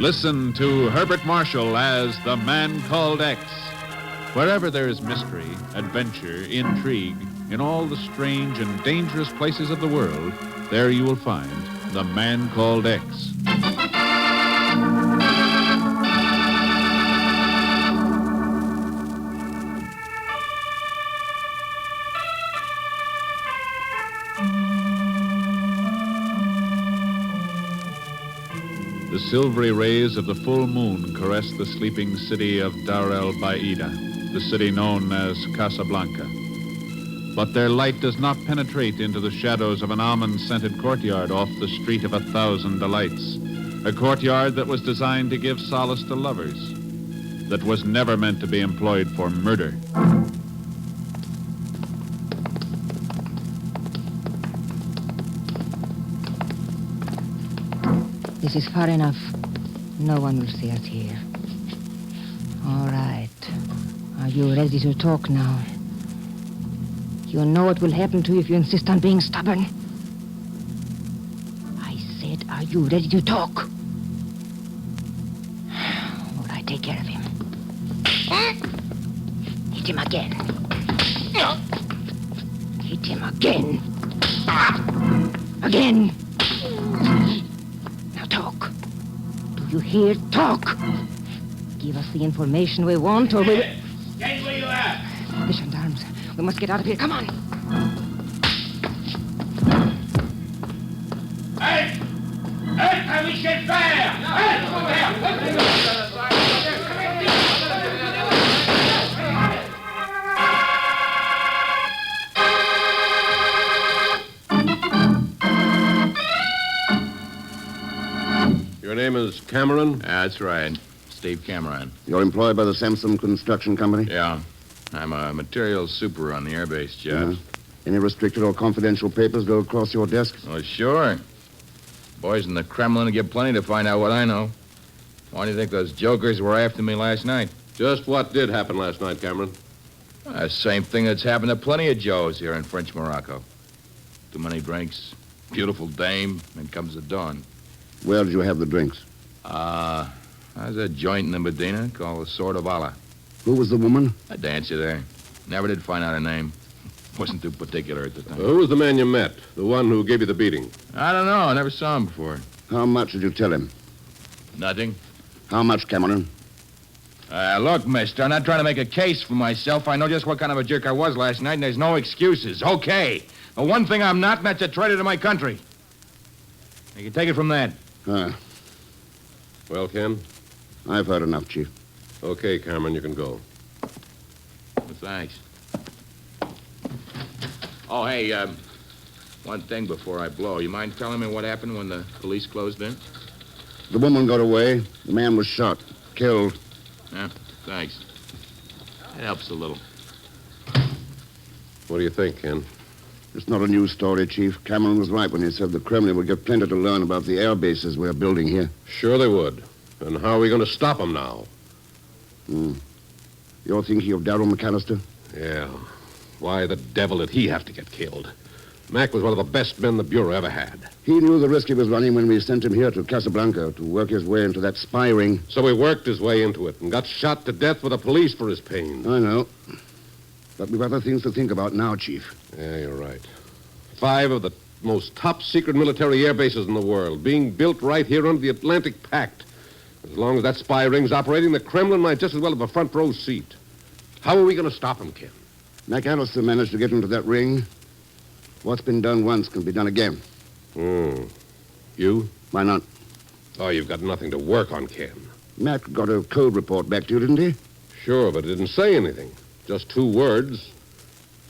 Listen to Herbert Marshall as The Man Called X. Wherever there is mystery, adventure, intrigue, in all the strange and dangerous places of the world, there you will find The Man Called X. The silvery rays of the full moon caress the sleeping city of Dar el-Baida, the city known as Casablanca. But their light does not penetrate into the shadows of an almond-scented courtyard off the Street of 1,000 Delights, a courtyard that was designed to give solace to lovers, that was never meant to be employed for murder. This is far enough. No one will see us here. All right. Are you ready to talk now? You know what will happen to you if you insist on being stubborn. I said, are you ready to talk? All right, take care of him. Hit him again. Hit him again. Again. Talk. Do you hear? Talk. Give us the information we want, or we'll... Stand where you are. The gendarmes. We must get out of here. Come on. Hey! Hey, we should fire! Hey, come over here! Your name is Cameron? That's right. Steve Cameron. You're employed by the Samson Construction Company? Yeah. I'm a materials super on the airbase job. Any restricted or confidential papers go across your desk? Oh, sure. Boys in the Kremlin get plenty to find out what I know. Why do you think those jokers were after me last night? Just what did happen last night, Cameron? The same thing that's happened to plenty of Joes here in French Morocco. Too many drinks, beautiful dame, and comes the dawn. Where did you have the drinks? There's a joint in the Medina called the Sword of Allah. Who was the woman? A dancer there. Never did find out her name. Wasn't too particular at the time. Who was the man you met? The one who gave you the beating? I don't know. I never saw him before. How much did you tell him? Nothing. How much, Cameron? Look, mister, I'm not trying to make a case for myself. I know just what kind of a jerk I was last night, and there's no excuses. Okay. The one thing I'm not, and that's a traitor to my country. You can take it from that. Well, Ken? I've heard enough, Chief. Okay, Cameron, you can go. Well, thanks. Oh, hey, one thing before I blow. You mind telling me what happened when the police closed in? The woman got away. The man was shot. Killed. Yeah, thanks. It helps a little. What do you think, Ken? It's not a new story, Chief. Cameron was right when he said the Kremlin would get plenty to learn about the air bases we're building here. Sure they would. And how are we going to stop them now? You're thinking of Darrell McAllister? Yeah. Why the devil did he have to get killed? Mac was one of the best men the Bureau ever had. He knew the risk he was running when we sent him here to Casablanca to work his way into that spy ring. So he worked his way into it and got shot to death with the police for his pains. I know. But we've other things to think about now, Chief. Yeah, you're right. 5 of the most top-secret military air bases in the world being built right here under the Atlantic Pact. As long as that spy ring's operating, the Kremlin might just as well have a front row seat. How are we going to stop him, Ken? McAllister managed to get into that ring. What's been done once can be done again. You? Why not? Oh, you've got nothing to work on, Ken. Mac got a code report back to you, didn't he? Sure, but it didn't say anything. Just 2 words.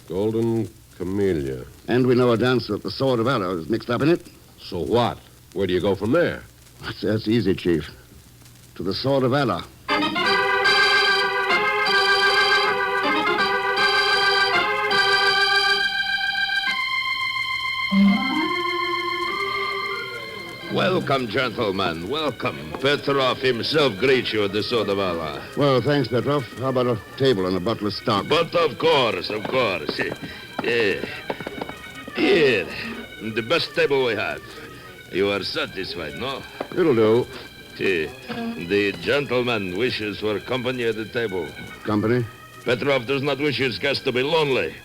Golden Camellia. And we know a dancer at the Sword of Allah is mixed up in it. So what? Where do you go from there? That's easy, Chief. To the Sword of Allah. Welcome, gentlemen. Welcome. Petrov himself greets you at the Sword of Allah. Well, thanks, Petrov. How about a table and a bottle of stock? But of course. Here. The best table we have. You are satisfied, no? It'll do. The gentleman wishes for company at the table. Company? Petrov does not wish his guest to be lonely.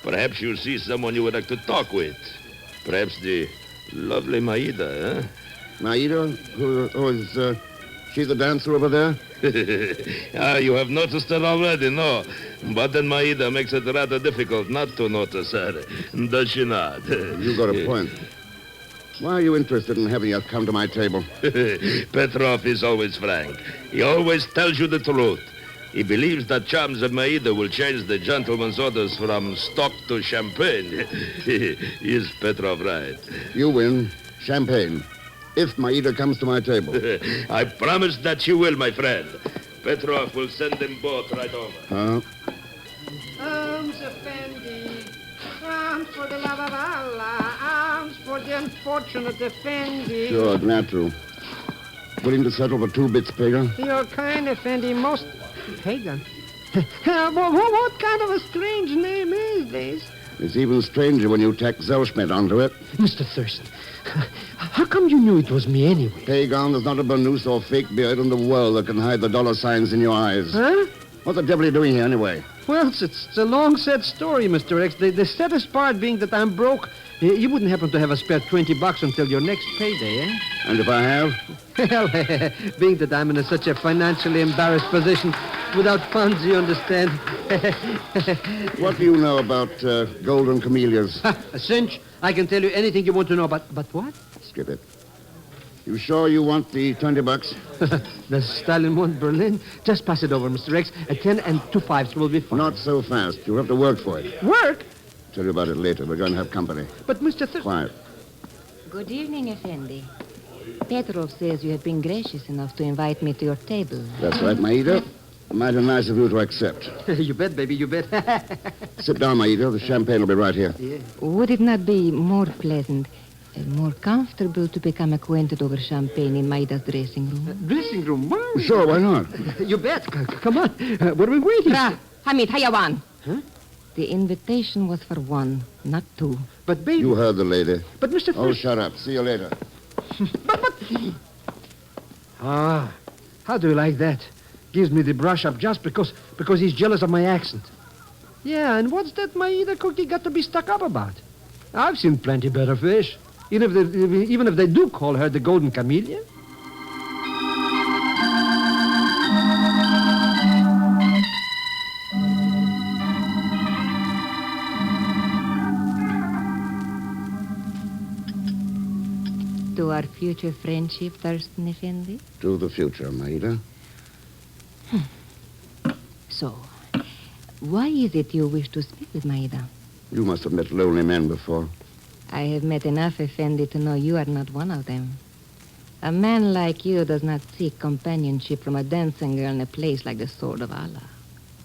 Perhaps you see someone you would like to talk with. Perhaps the lovely Maida, Maida? Is she the dancer over there? You have noticed her already, no? But then Maida makes it rather difficult not to notice her. Does she not? You got a point. Why are you interested in having her come to my table? Petrov is always frank. He always tells you the truth. He believes that charms of Maida will change the gentleman's orders from stock to champagne. Is Petrov right? You win. Champagne. If Maida comes to my table. I promise that she will, my friend. Petrov will send them both right over. Huh? Arms, Effendi. Arms for the love of Allah. Arms for the unfortunate Effendi. Sure, natural. Willing to settle for 2 bits, pagan? You're kind, Effendi. Most... Pagan? What kind of a strange name is this? It's even stranger when you tack Zelschmidt onto it. Mr. Thurston, how come you knew it was me anyway? Pagan, there's not a burnous or fake beard in the world that can hide the dollar signs in your eyes. Huh? What the devil are you doing here, anyway? Well, it's a long, sad story, Mr. X. The saddest part being that I'm broke. You wouldn't happen to have a spare $20 until your next payday, eh? And if I have? Well, being that I'm in such a financially embarrassed position, without funds, you understand. What do you know about golden camellias? A cinch. I can tell you anything you want to know about. But what? Skip it. You sure you want the $20? The Stalin won Berlin. Just pass it over, Mr. X. A 10 and 2 5s will be fine. Not so fast. You'll have to work for it. Work? Tell you about it later. We're going to have company. But, Mr. Thurston... Quiet. Good evening, Effendi. Petrov says you have been gracious enough to invite me to your table. That's right, Maida. Mighty nice of you to accept. You bet, baby, you bet. Sit down, Maida. The champagne will be right here. Yeah. Would it not be more pleasant, more comfortable to become acquainted over champagne in Maida's dressing room? Dressing room? Wow. Sure, why not? You bet. Come on. What are we waiting for? Hamid, Hayawan. Huh? The invitation was for 1, not 2. But, baby... You heard the lady. But, Mr. Oh, shut up. See you later. But... Ah, how do you like that? Gives me the brush up just because he's jealous of my accent. Yeah, and what's that Maida cookie got to be stuck up about? I've seen plenty better fish. Even if they do call her the golden camellia. To our future friendship, Thurston Effendi? To the future, Maida. So, why is it you wish to speak with Maida? You must have met lonely men before. I have met enough, Effendi, to know you are not one of them. A man like you does not seek companionship from a dancing girl in a place like the Sword of Allah.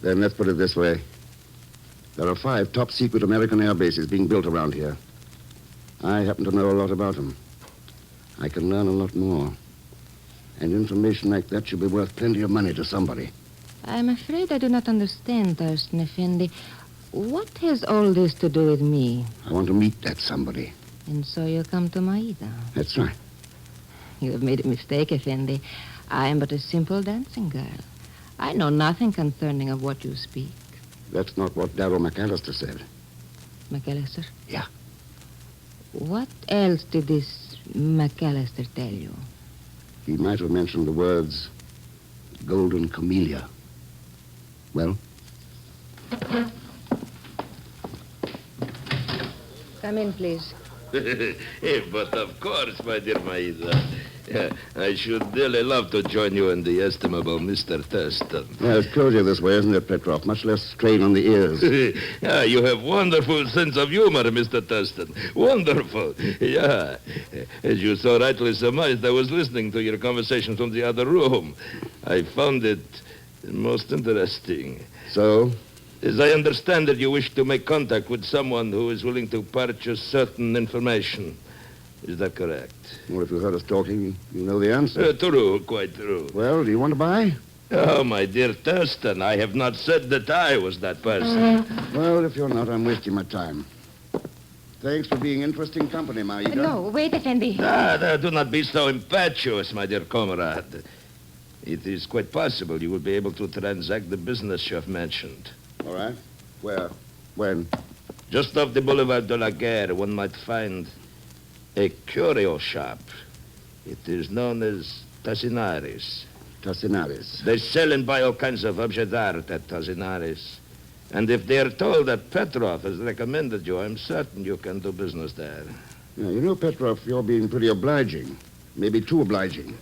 Then let's put it this way. There are 5 top-secret American air bases being built around here. I happen to know a lot about them. I can learn a lot more. And information like that should be worth plenty of money to somebody. I'm afraid I do not understand, Thurston Effendi. What has all this to do with me? I want to meet that somebody. And so you come to Maida. That's right. You have made a mistake, Effendi. I am but a simple dancing girl. I know nothing concerning of what you speak. That's not what Darrell McAllister said. McAllister? Yeah. What else did this McAllister tell you? He might have mentioned the words golden camellia. Well? Come in, please. But of course, my dear Maida. I should dearly love to join you and the estimable Mr. Thurston. Yeah, it's cozier this way, isn't it, Petrov? Much less strain on the ears. You have wonderful sense of humor, Mr. Thurston. Wonderful. Yeah. As you so rightly surmised, I was listening to your conversation from the other room. I found it most interesting. So? As I understand it, you wish to make contact with someone who is willing to purchase certain information. Is that correct? Well, if you heard us talking, you know the answer. True, quite true. Well, do you want to buy? Oh, my dear Thurston, I have not said that I was that person. Well, if you're not, I'm wasting my time. Thanks for being interesting company, Maida. No, wait, Effendi. Do not be so impetuous, my dear comrade. It is quite possible you will be able to transact the business you have mentioned. All right. Where? When? Just off the Boulevard de la Guerre, one might find a curio shop. It is known as Tasinaris. Tasinaris. They sell and buy all kinds of objets d'art at Tasinaris. And if they are told that Petrov has recommended you, I'm certain you can do business there. Yeah, you know, Petrov, you're being pretty obliging. Maybe too obliging.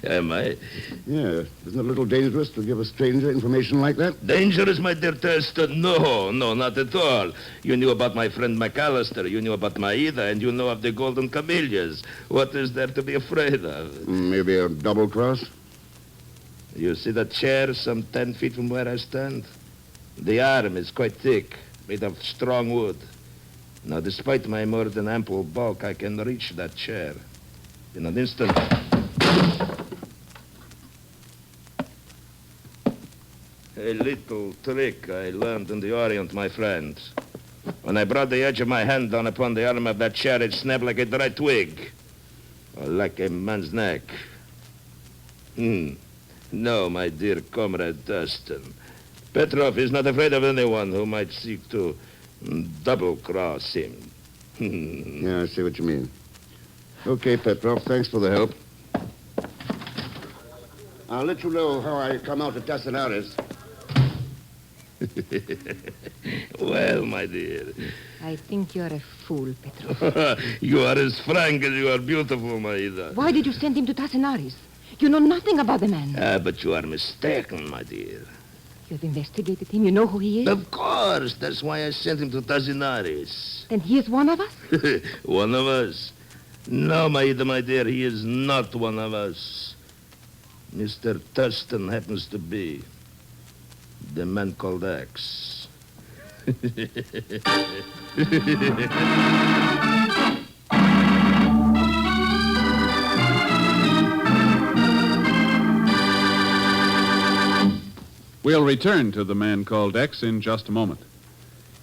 Am I? Yeah. Isn't it a little dangerous to give a stranger information like that? Dangerous, my dear Thurston? No, not at all. You knew about my friend McAllister, you knew about Maida, and you know of the Golden Camellias. What is there to be afraid of? Maybe a double cross? You see that chair some 10 feet from where I stand? The arm is quite thick, made of strong wood. Now, despite my more than ample bulk, I can reach that chair. In an instant. A little trick I learned in the Orient, my friend. When I brought the edge of my hand down upon the arm of that chair, it snapped like a dry twig. Or like a man's neck. No, my dear comrade Dustin. Petrov is not afraid of anyone who might seek to double-cross him. Yeah, I see what you mean. Okay, Petrov, thanks for the help. I'll let you know how I come out of Tasinaris. Well, my dear. I think you're a fool, Petrov. You are as frank as you are beautiful, Maida. Why did you send him to Tasinaris? You know nothing about the man. But you are mistaken, my dear. You've investigated him. You know who he is? Of course. That's why I sent him to Tasinaris. Then he is one of us? One of us? No, Maida, my dear, he is not one of us. Mr. Thurston happens to be the man called X. We'll return to the man called X in just a moment.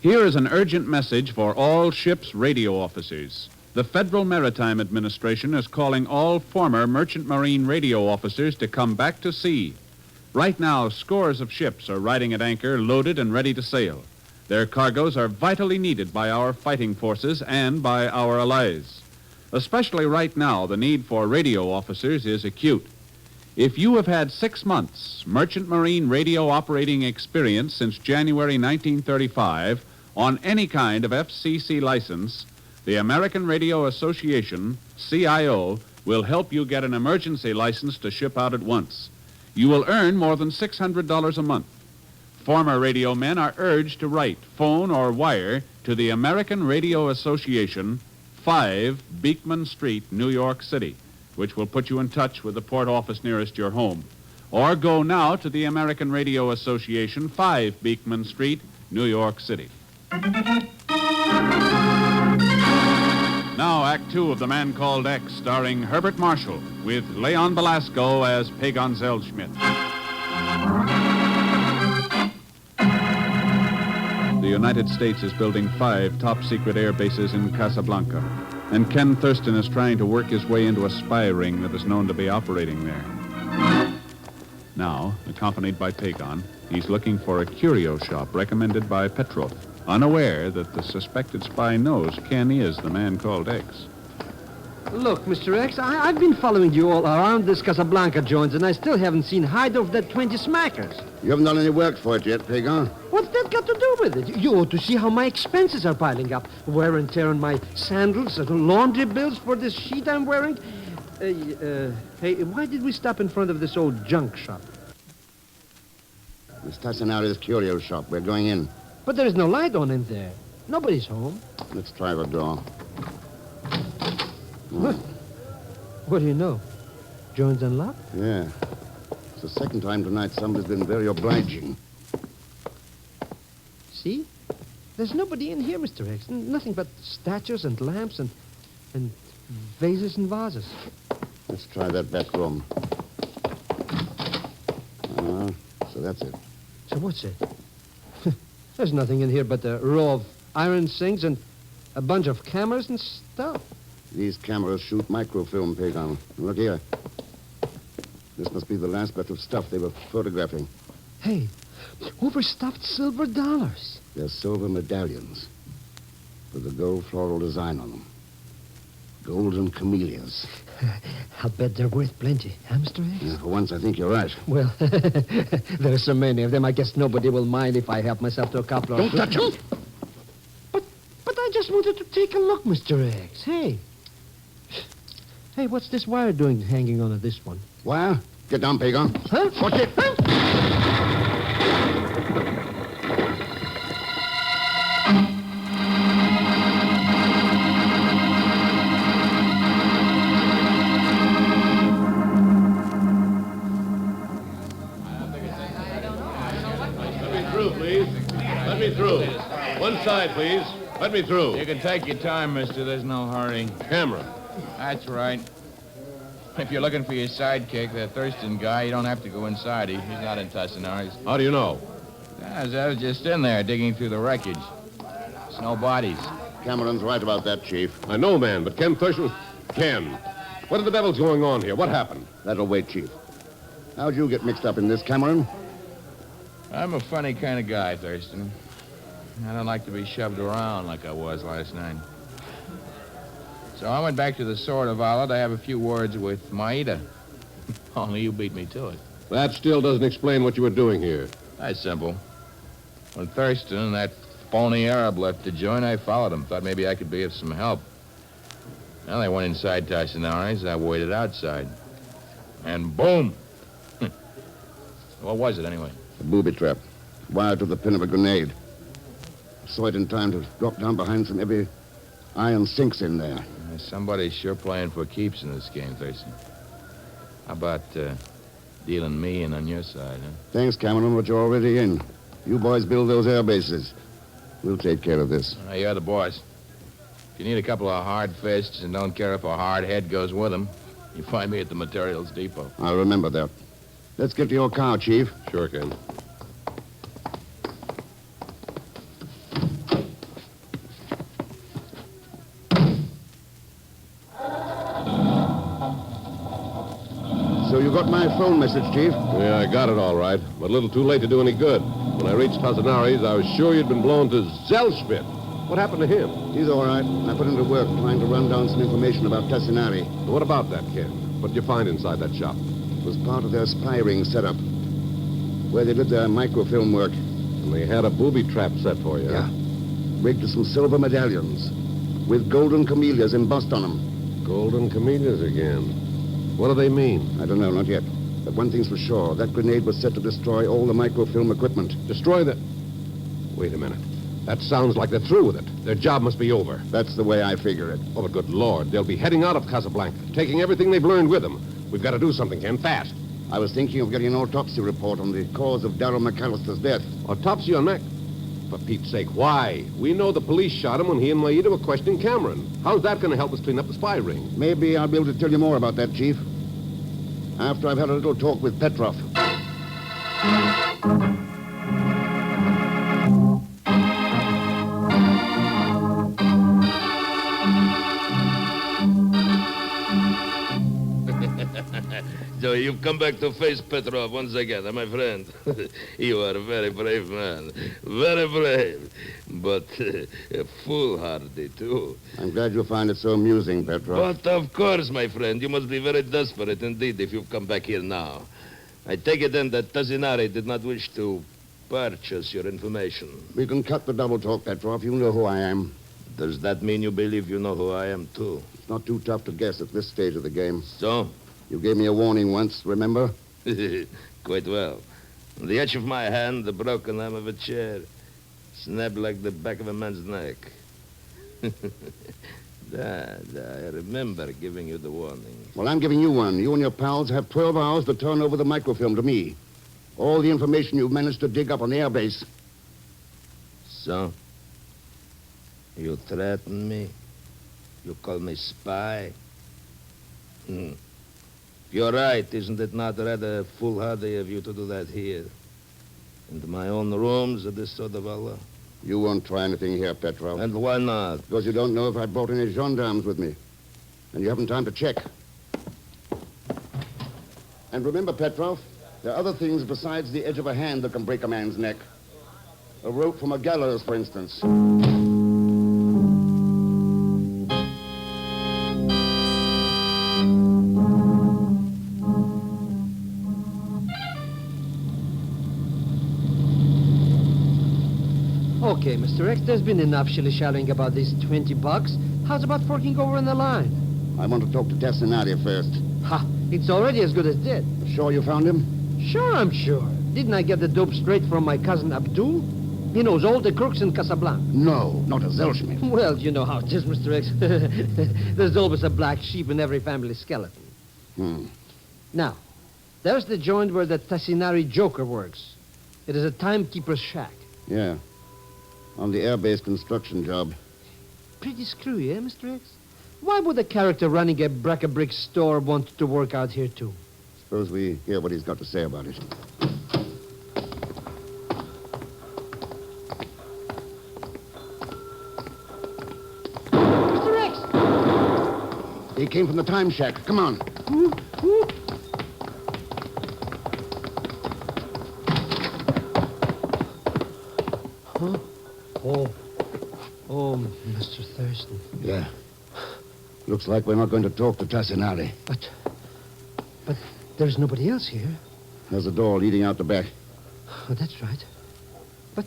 Here is an urgent message for all ships' radio officers. The Federal Maritime Administration is calling all former merchant marine radio officers to come back to sea. Right now, scores of ships are riding at anchor, loaded and ready to sail. Their cargoes are vitally needed by our fighting forces and by our allies. Especially right now, the need for radio officers is acute. If you have had 6 months merchant marine radio operating experience since January 1935 on any kind of FCC license, the American Radio Association, CIO, will help you get an emergency license to ship out at once. You will earn more than $600 a month. Former radio men are urged to write, phone, or wire to the American Radio Association, 5 Beekman Street, New York City, which will put you in touch with the port office nearest your home. Or go now to the American Radio Association, 5 Beekman Street, New York City. Now, Act 2 of The Man Called X, starring Herbert Marshall, with Leon Belasco as Pagon Zellschmidt. The United States is building 5 top-secret air bases in Casablanca, and Ken Thurston is trying to work his way into a spy ring that is known to be operating there. Now, accompanied by Pagon, he's looking for a curio shop recommended by Petrov, unaware that the suspected spy knows Ken is the man called X. Look, Mr. X, I've been following you all around this Casablanca joint, and I still haven't seen hide of that 20 smackers. You haven't done any work for it yet, Pagan. What's that got to do with it? You ought to see how my expenses are piling up. Wear and tear on my sandals, laundry bills for this sheet I'm wearing. Hey, why did we stop in front of this old junk shop? Miss Tassinari's curio shop. We're going in. But there is no light on in there. Nobody's home. Let's try the door. What? What do you know? Jones unlocked? Yeah. It's the second time tonight somebody's been very obliging. See? There's nobody in here, Mr. X. Nothing but statues and lamps and vases and vases. Let's try that back room. So that's it. So what's it? There's nothing in here but a row of iron sinks and A bunch of cameras and stuff. These cameras shoot microfilm, Pagan. Look here. This must be the last batch of stuff they were photographing. Hey, overstuffed silver dollars. They're silver medallions with a gold floral design on them. Golden camellias. I'll bet they're worth plenty, huh, Mr. X? Yeah, for once, I think you're right. Well, there are so many of them, I guess nobody will mind if I help myself to a couple of... Don't touch them! But I just wanted to take a look, Mr. X. Hey. Hey, what's this wire doing hanging on to this one? Wire? Get down, Pagan. Huh? Watch it. Let me through. One side, please. Let me through. You can take your time, mister. There's no hurry. Camera. That's right. If you're looking for your sidekick, that Thurston guy, you don't have to go inside. He's not in Tassinari's. How do you know? I was just in there digging through the wreckage. There's no bodies. Cameron's right about that, Chief. I know, man, but Ken Thurston... Ken, what the devil's going on here? What happened? That'll wait, Chief. How'd you get mixed up in this, Cameron? I'm a funny kind of guy, Thurston. I don't like to be shoved around like I was last night. So I went back to the Sword of Allah to have a few words with Maida. Only you beat me to it. That still doesn't explain what you were doing here. That's simple. When Thurston and that phony Arab left the joint, I followed them. Thought maybe I could be of some help. Well, they went inside Tassinari's. I waited outside. And boom! What was it, anyway? A booby trap. Wired to the pin of a grenade. Saw it in time to drop down behind some heavy iron sinks in there. Somebody's sure playing for keeps in this game, Thurston. How about dealing me in on your side, huh? Thanks, Cameron, but you're already in. You boys build those air bases. We'll take care of this. You're the boss. If you need a couple of hard fists and don't care if a hard head goes with them, you find me at the materials depot. I'll remember that. Let's get to your car, Chief. Sure, Ken. So you got my phone message, Chief? Yeah, I got it all right, but a little too late to do any good. When I reached Tassinari's, I was sure you'd been blown to Zelspit. What happened to him? He's all right. I put him to work trying to run down some information about Tassinari. What about that, Ken? What did you find inside that shop? It was part of their spy ring setup, where they did their microfilm work. And they had a booby trap set for you, Yeah. Rigged to some silver medallions with golden camellias embossed on them. Golden camellias again. What do they mean? I don't know, not yet. But one thing's for sure. That grenade was set to destroy all the microfilm equipment. Destroy the... Wait a minute. That sounds like they're through with it. Their job must be over. That's the way I figure it. Oh, but good Lord. They'll be heading out of Casablanca, taking everything they've learned with them. We've got to do something, Ken, fast. I was thinking of getting an autopsy report on the cause of Darrell McAllister's death. Autopsy on that? For Pete's sake, why? We know the police shot him when he and Maida were questioning Cameron. How's that going to help us clean up the spy ring? Maybe I'll be able to tell you more about that, Chief. After I've had a little talk with Petrov. So you've come back to face Petrov once again, my friend. You are a very brave man. Very brave. But foolhardy, too. I'm glad you find it so amusing, Petrov. But of course, my friend, you must be very desperate indeed if you've come back here now. I take it then that Tassinari did not wish to purchase your information. We can cut the double talk, Petrov. You know who I am. Does that mean you believe you know who I am, too? It's not too tough to guess at this stage of the game. So? You gave me a warning once, remember? Quite well. On the edge of my hand, the broken arm of a chair snapped like the back of a man's neck. I remember giving you the warning. Well, I'm giving you one. You and your pals have 12 hours to turn over the microfilm to me. All the information you've managed to dig up on the airbase. So? You threaten me? You call me spy? You're right, isn't it not rather foolhardy of you to do that here? In my own rooms at the Sword of Allah? You won't try anything here, Petrov. And why not? Because you don't know if I brought any gendarmes with me. And you haven't time to check. And remember, Petrov, there are other things besides the edge of a hand that can break a man's neck. A rope from a gallows, for instance. Okay, Mr. X, there's been enough shilly-shallying about these $20. How's about forking over on the line? I want to talk to Tassinari first. Ha! It's already as good as dead. Sure you found him? Sure, I'm sure. Didn't I get the dope straight from my cousin Abdul? He knows all the crooks in Casablanca. No, not a Zelschmidt. Well, you know how it is, Mr. X. There's always a black sheep in every family skeleton. Now, there's the joint where the Tassinari Joker works. It is a timekeeper's shack. Yeah. On the airbase construction job. Pretty screwy, eh, Mr. X? Why would a character running a brick store want to work out here, too? Suppose we hear what he's got to say about it. Mr. X! He came from the time shack. Come on. Huh? Oh, Mr. Thurston. Yeah. Looks like we're not going to talk to Tassinari. But there's nobody else here. There's a door leading out the back. Oh, that's right. But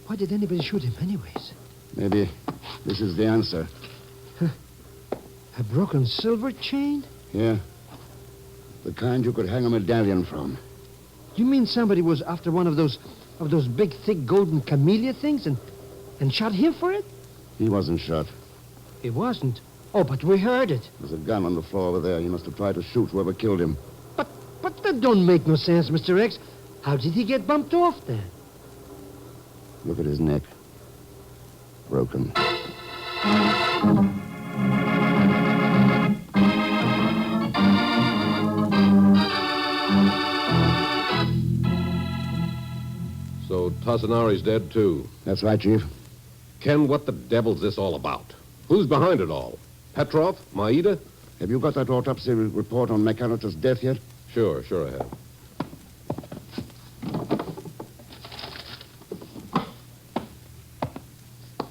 why did anybody shoot him anyways? Maybe this is the answer. A broken silver chain? Yeah. The kind you could hang a medallion from. You mean somebody was after one of those big, thick, golden camellia things and shot him for it? He wasn't shot. He wasn't? Oh, but we heard it. There's a gun on the floor over there. He must have tried to shoot whoever killed him. But that don't make no sense, Mr. X. How did he get bumped off then? Look at his neck. Broken. So Tassinari's dead, too. That's right, Chief. Ken, what the devil's this all about? Who's behind it all? Petrov? Maida? Have you got that autopsy report on McAllister's death yet? Sure I have.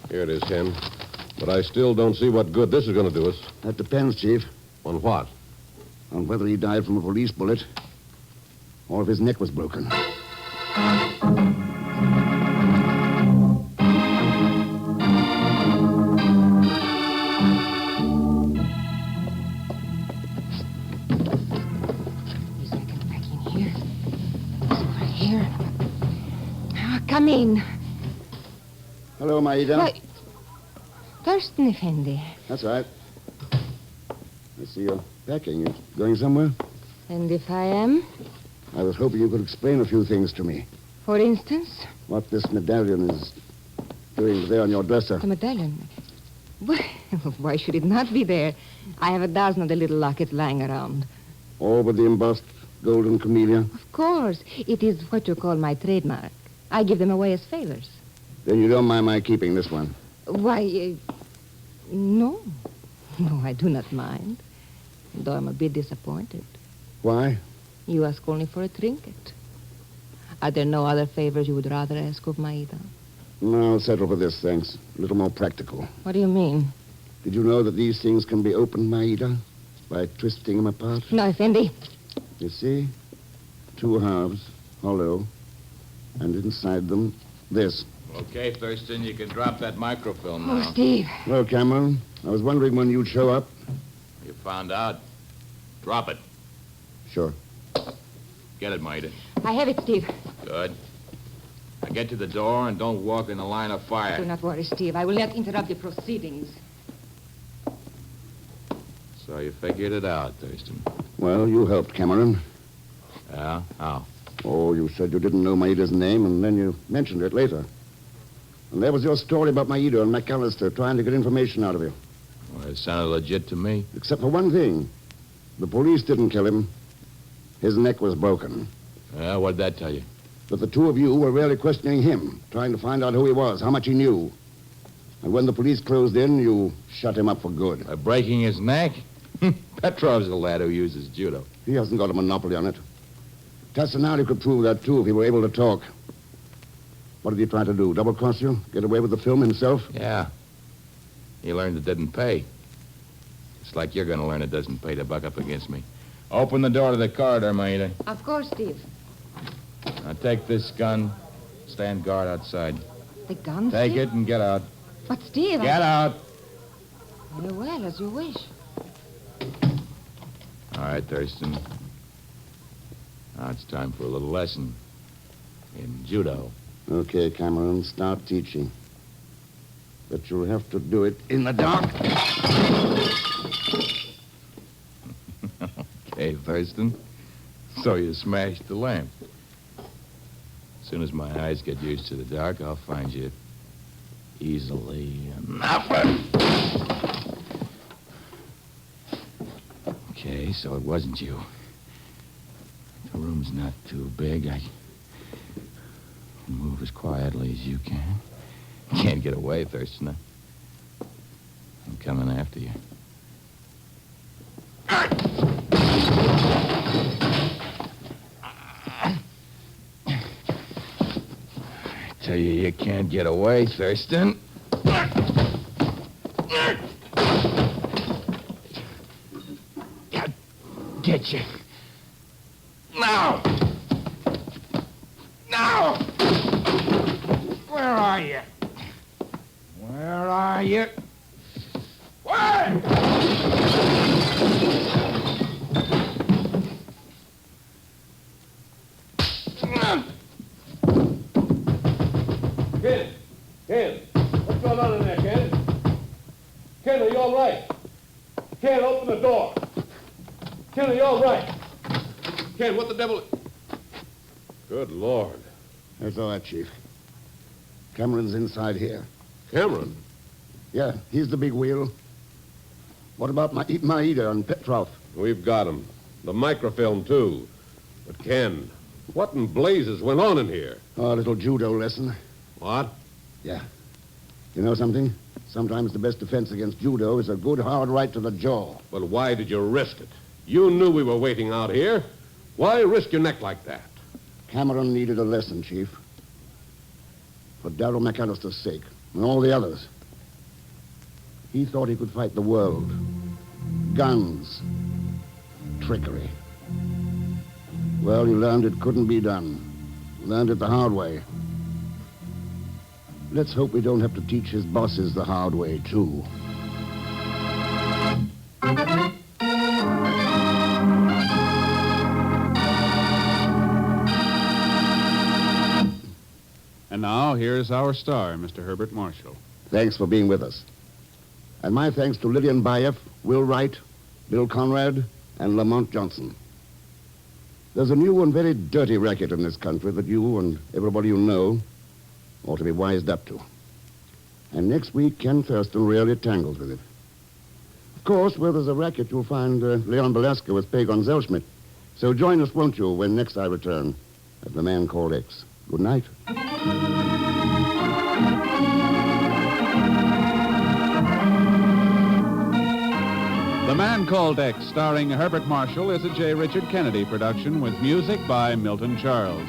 Here it is, Ken. But I still don't see what good this is going to do us. That depends, Chief. On what? On whether he died from a police bullet or if his neck was broken. Come in. Hello, Maida. Why, Thurston Effendi. That's right. I see you're packing. You going somewhere? And if I am? I was hoping you could explain a few things to me. For instance? What this medallion is doing there on your dresser. The medallion? Well, why should it not be there? I have a dozen of the little lockets lying around. All with the embossed golden camellia? Of course. It is what you call my trademark. I give them away as favors. Then you don't mind my keeping this one? Why, no. No, I do not mind. Though I'm a bit disappointed. Why? You ask only for a trinket. Are there no other favors you would rather ask of Maida? No, I'll settle for this, thanks. A little more practical. What do you mean? Did you know that these things can be opened, Maida? By twisting them apart? No, Effendi. You see? Two halves, hollow. And inside them, this. Okay, Thurston, you can drop that microfilm now. Oh, Steve. Well, Cameron, I was wondering when you'd show up. You found out. Drop it. Sure. Get it, Maida. I have it, Steve. Good. Now get to the door and don't walk in the line of fire. Do not worry, Steve. I will not interrupt the proceedings. So you figured it out, Thurston. Well, you helped, Cameron. Yeah? How? Oh, you said you didn't know Maida's name, and then you mentioned it later. And there was your story about Maida and McAllister trying to get information out of you. Well, it sounded legit to me. Except for one thing. The police didn't kill him. His neck was broken. Yeah, what'd that tell you? that the two of you were really questioning him, trying to find out who he was, how much he knew. And when the police closed in, you shut him up for good. By breaking his neck? Petrov's the lad who uses judo. He hasn't got a monopoly on it. Tassinari could prove that, too, if he were able to talk. What did he try to do? Double-cross you? Get away with the film himself? Yeah. He learned it didn't pay. It's like you're going to learn it doesn't pay to buck up against me. Open the door to the corridor, Maida. Of course, Steve. Now take this gun. Stand guard outside. The gun, Take Steve? it and get out. But, Steve... Get out. Very well, as you wish. All right, Thurston. Now it's time for a little lesson in judo. Okay, Cameron, start teaching. But you'll have to do it in the dark. Okay, Thurston. So you smashed the lamp. As soon as my eyes get used to the dark, I'll find you easily enough. Okay, so it wasn't you. The room's not too big. I can move as quietly as you can. Can't get away, Thurston. I'm coming after you. I tell you can't get away, Thurston. God, get you. Now! Now! Where are you? Where are you? Where? Ken, what's going on in there, Ken? Ken, are you all right? Ken, open the door. Ken, are you all right? Ken, what the devil... Good Lord. That's all right, Chief. Cameron's inside here. Cameron? Yeah, he's the big wheel. What about Maida and Petrov? We've got him. The microfilm, too. But, Ken, what in blazes went on in here? Oh, a little judo lesson. What? Yeah. You know something? Sometimes the best defense against judo is a good hard right to the jaw. Well, why did you risk it? You knew we were waiting out here. Why risk your neck like that? Cameron needed a lesson, Chief. For Darrell McAllister's sake, and all the others. He thought he could fight the world. Guns. Trickery. Well, he learned it couldn't be done. Learned it the hard way. Let's hope we don't have to teach his bosses the hard way, too. And now, here's our star, Mr. Herbert Marshall. Thanks for being with us. And my thanks to Lillian Bayeff, Will Wright, Bill Conrad, and Lamont Johnson. There's a new and very dirty racket in this country that you and everybody you know ought to be wised up to. And next week, Ken Thurston really tangles with it. Of course, where there's a racket, you'll find Leon Belasco with Pagon Zellschmidt. So join us, won't you, when next I return as The Man Called X. Good night. The Man Called X, starring Herbert Marshall, is a J. Richard Kennedy production with music by Milton Charles.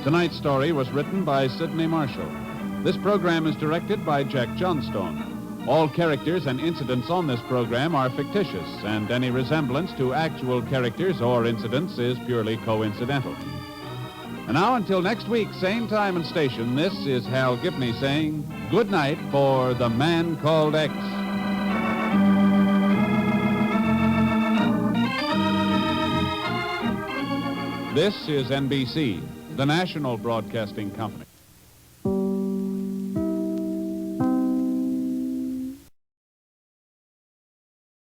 Tonight's story was written by Sidney Marshall. This program is directed by Jack Johnstone. All characters and incidents on this program are fictitious, and any resemblance to actual characters or incidents is purely coincidental. And now, until next week, same time and station, this is Hal Gibney saying good night for The Man Called X. This is NBC, the national broadcasting company.